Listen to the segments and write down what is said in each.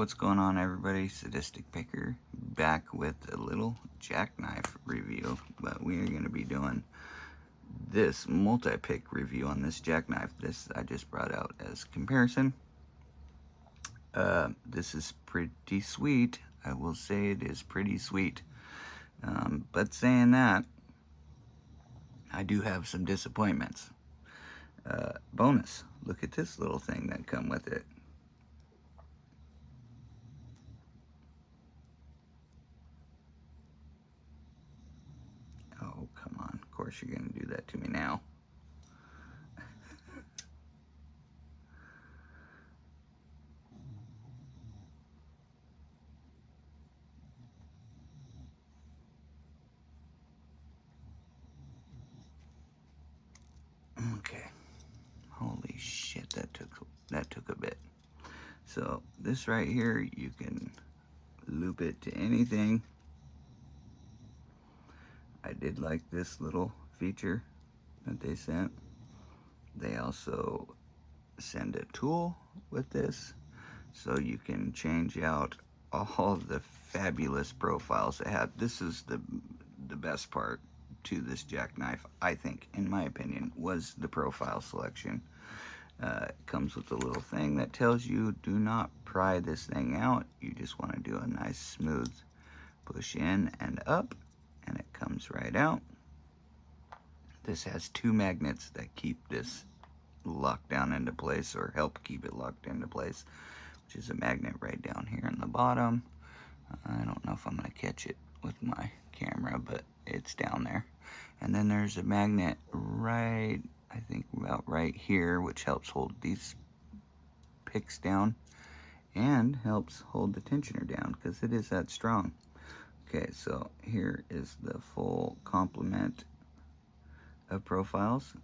what's going on, everybody? Sadistic Picker back with a little jackknife review, but we are going to be doing this multi-pick review on this jackknife. This I just brought out as comparison. This is pretty sweet. I will say it is pretty sweet. But saying that, I do have some disappointments. Bonus, look at this little thing that come with it. Oh, come on. Of course you're going to do that to me now. Okay. Holy shit, that took a bit. So this right here, you can loop it to anything. I did like this little feature that they sent. They also send a tool with this, so you can change out all of the fabulous profiles they have. This is the best part to this jackknife, I think, in my opinion, was the profile selection. It comes with a little thing that tells you do not pry this thing out. You just want to do a nice smooth push in and up, and it comes right out. This has two magnets that keep this locked down into place, or help keep it locked into place, which is a magnet right down here in the bottom. I don't know if I'm going to catch it with my camera, but it's down there. And then there's a magnet right, I think about right here, which helps hold these picks down and helps hold the tensioner down because it is that strong. Okay, so here is the full complement of profiles.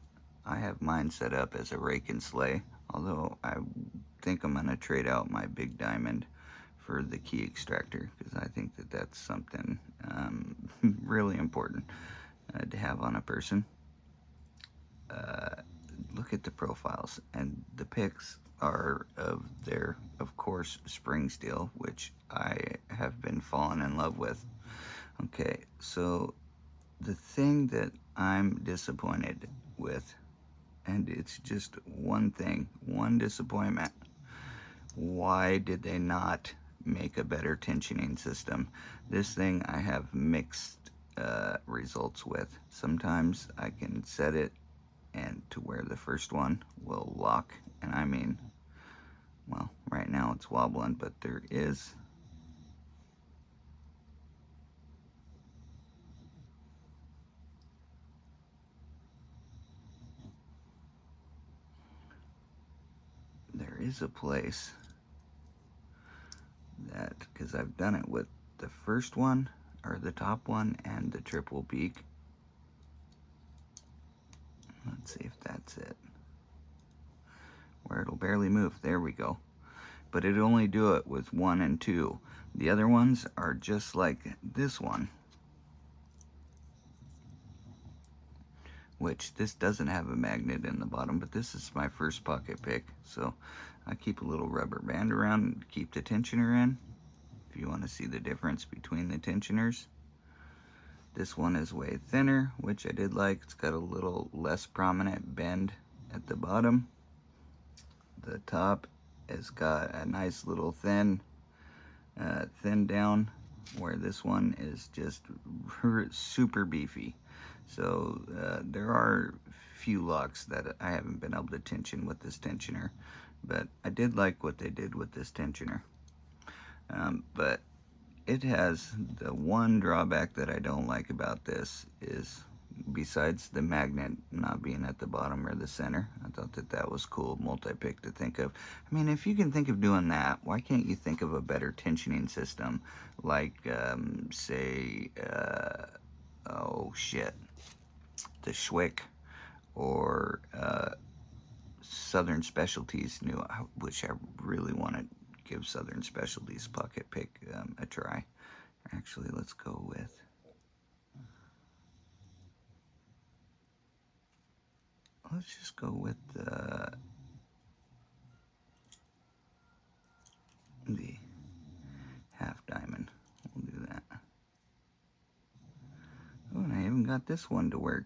I have mine set up as a rake and slay, although I think I'm going to trade out my big diamond for the key extractor, because I think that that's something really important to have on a person. Look at the profiles, and the picks are of their, of course, spring steel, which I have been falling in love with. Okay, so the thing that I'm disappointed with, and it's just one thing, one disappointment. Why did they not make a better tensioning system? This thing I have mixed results with. Sometimes I can set it and to where the first one will lock, and I mean, well, right now it's wobbling, but there is a place that, because I've done it with the first one, or the top one, and the triple peak. Let's see if that's it, where it'll barely move. There we go. But it'll only do it with 1 and 2. The other ones are just like this one, which this doesn't have a magnet in the bottom, but this is my first pocket pick, so I keep a little rubber band around to keep the tensioner in. If you want to see the difference between the tensioners, this one is way thinner, which I did like. It's got a little less prominent bend at the bottom. The top has got a nice little thin down, where this one is just super beefy. So there are few locks that I haven't been able to tension with this tensioner, but I did like what they did with this tensioner. But it has the one drawback that I don't like about this is, besides the magnet not being at the bottom or the center, I thought that that was cool multi-pick to think of. I mean, if you can think of doing that, why can't you think of a better tensioning system, like say oh shit, the Shwick, or SouthernSpecialties new, which I really want to give SouthernSpecialties pocket pick a try. Actually, let's go with, let's just go with the even got this one to work.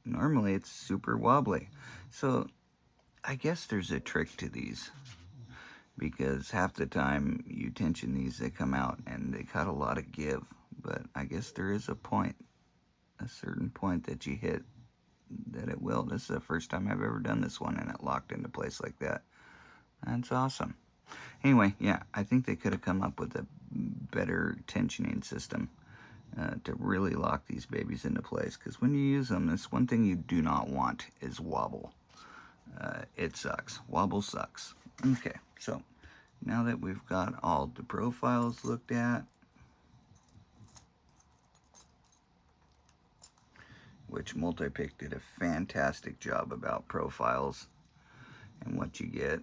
Normally it's super wobbly. So I guess there's a trick to these, because half the time you tension these, they come out and they got a lot of give. But I guess there is a point, a certain point that you hit that it will. This is the first time I've ever done this one and it locked into place like that. That's awesome. Anyway, yeah, I think they could have come up with a better tensioning system to really lock these babies into place, because when you use them, that's one thing you do not want is wobble. It sucks. Wobble sucks. Okay, so now that we've got all the profiles looked at, which Multipick did a fantastic job about profiles and what you get.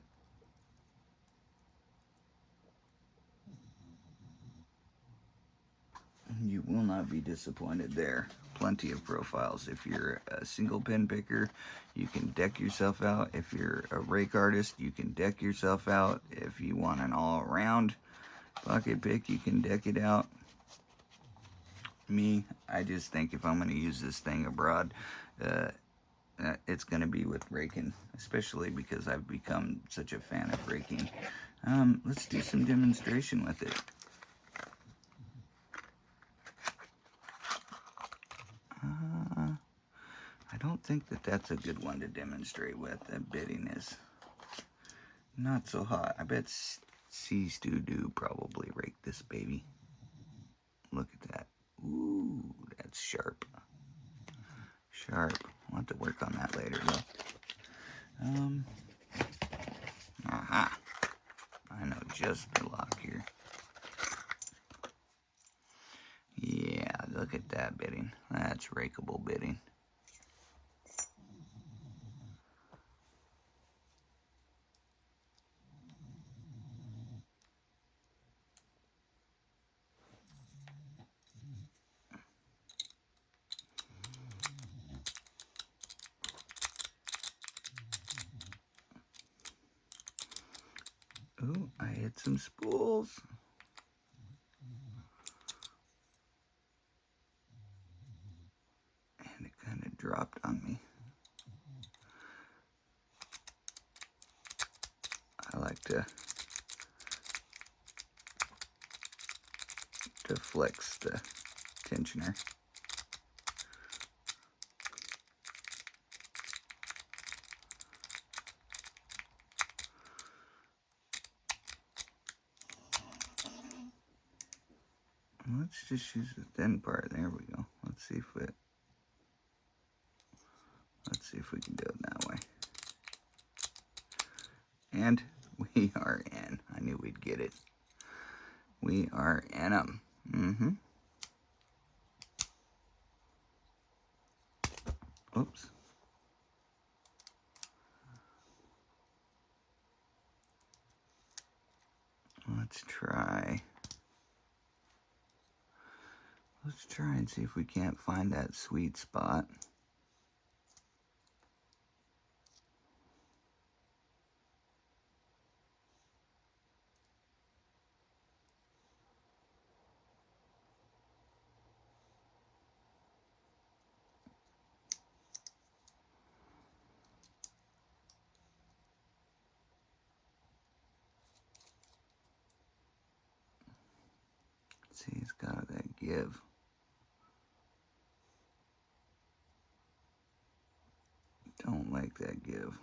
You will not be disappointed there. Plenty of profiles. If you're a single pin picker, you can deck yourself out. If you're a rake artist, you can deck yourself out. If you want an all-around pocket pick, you can deck it out. Me, I just think if I'm going to use this thing abroad, it's going to be with raking, especially because I've become such a fan of raking. Let's do some demonstration with it. I don't think that that's a good one to demonstrate with. That bitting is not so hot. I bet C-Stu probably raked this baby. Look at that. Ooh, that's sharp. Sharp. I'll have to work on that later, though. Aha. I know just the lock here. Yeah, look at that bitting. That's rakeable bitting. Ooh, I hit some spools. And it kind of dropped on me. I like to flex the tensioner. Let's just use the thin part. There we go. Let's see if we can do it that way. And we are in. I knew we'd get it. We are in them. Oops. Let's try and see if we can't find that sweet spot. See, it's got that give. Don't like that give.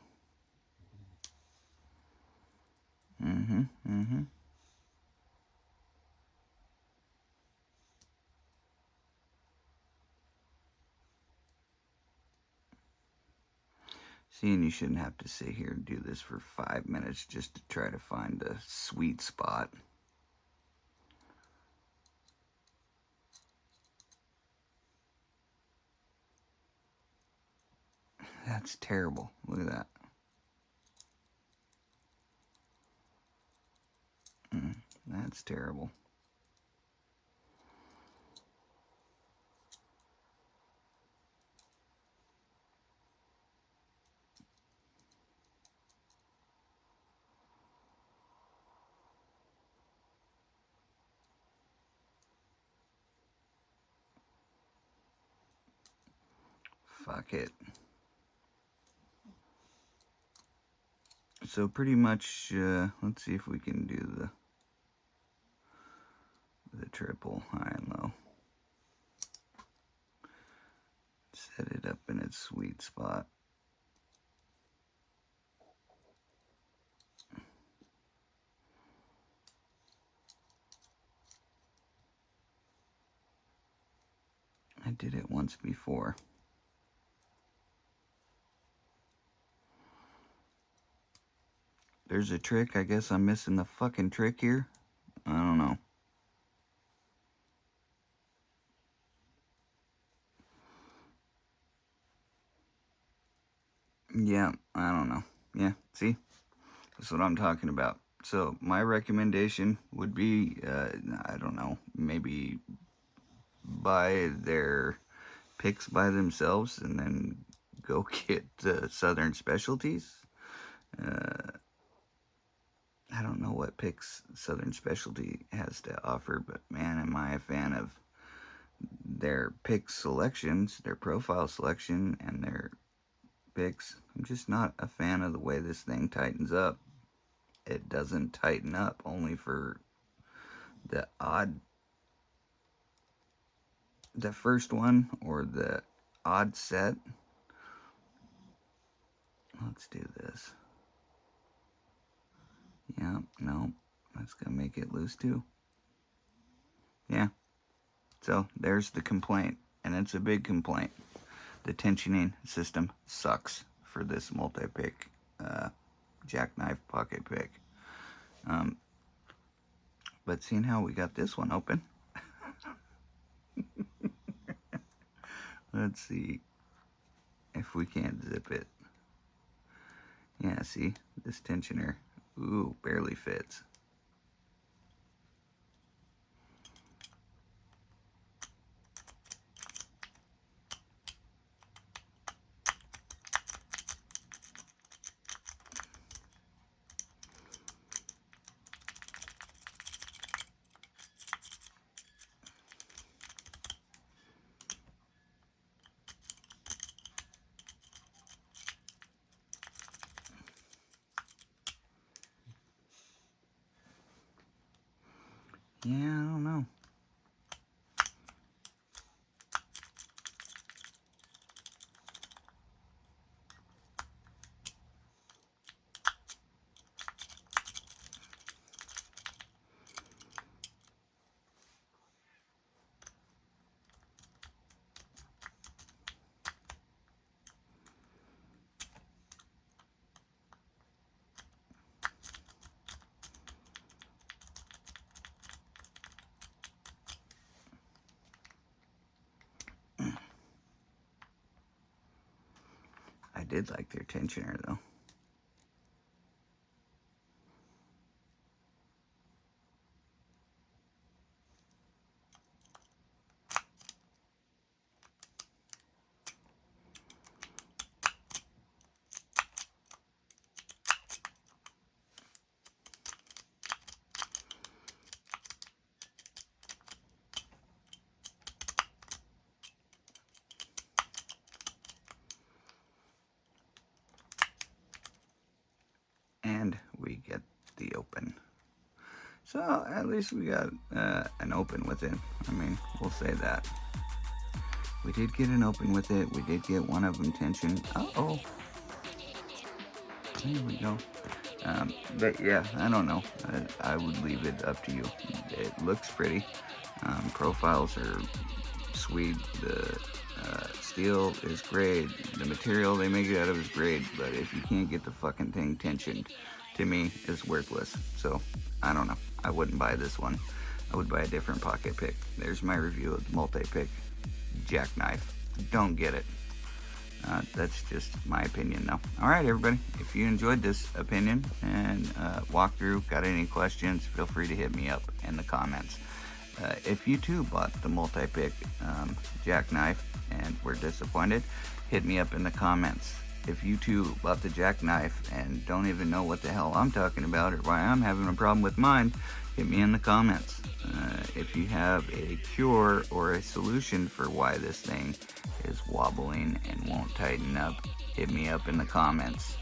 See, and you shouldn't have to sit here and do this for 5 minutes just to try to find a sweet spot. That's terrible. Look at that. That's terrible. Fuck it. So pretty much, let's see if we can do the triple high and low. Set it up in its sweet spot. I did it once before. There's a trick. I guess I'm missing the fucking trick here. I don't know. Yeah, I don't know. Yeah, see? That's what I'm talking about. So my recommendation would be, I don't know, maybe buy their picks by themselves and then go get SouthernSpecialties. I don't know what picks Southern Specialty has to offer, but man, am I a fan of their pick selections, their profile selection, and their picks. I'm just not a fan of the way this thing tightens up. It doesn't tighten up only for the first one or the odd set. Let's do this. Yeah, no, that's gonna make it loose too. Yeah, so there's the complaint, and it's a big complaint. The tensioning system sucks for this multi-pick jackknife pocket pick. But seeing how we got this one open, let's see if we can't zip it. Yeah, see, this tensioner, ooh, barely fits. Yeah, I don't know. I did like their tensioner though. And we get the open. So at least we got an open with it. I mean, we'll say that. We did get an open with it. We did get one of them tensioned. Uh-oh. There we go. But yeah, I don't know. I would leave it up to you. It looks pretty. Profiles are sweet. The steel is great. The material they make it out of is great. But if you can't get the fucking thing tensioned, to me, is worthless. So, I don't know. I wouldn't buy this one. I would buy a different pocket pick. There's my review of the multi-pick jackknife. Don't get it. That's just my opinion though. Alright everybody, if you enjoyed this opinion and walkthrough, got any questions, feel free to hit me up in the comments. If you too bought the multi-pick jackknife and were disappointed, hit me up in the comments. If you too bought the jackknife and don't even know what the hell I'm talking about or why I'm having a problem with mine, hit me in the comments. if you have a cure or a solution for why this thing is wobbling and won't tighten up, hit me up in the comments.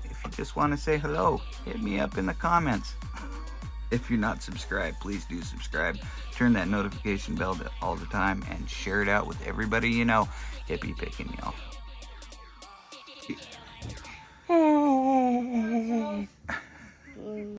If you just want to say hello, hit me up in the comments. If you're not subscribed, please do subscribe. Turn that notification bell to all the time and share it out with everybody you know. Hippie picking, y'all.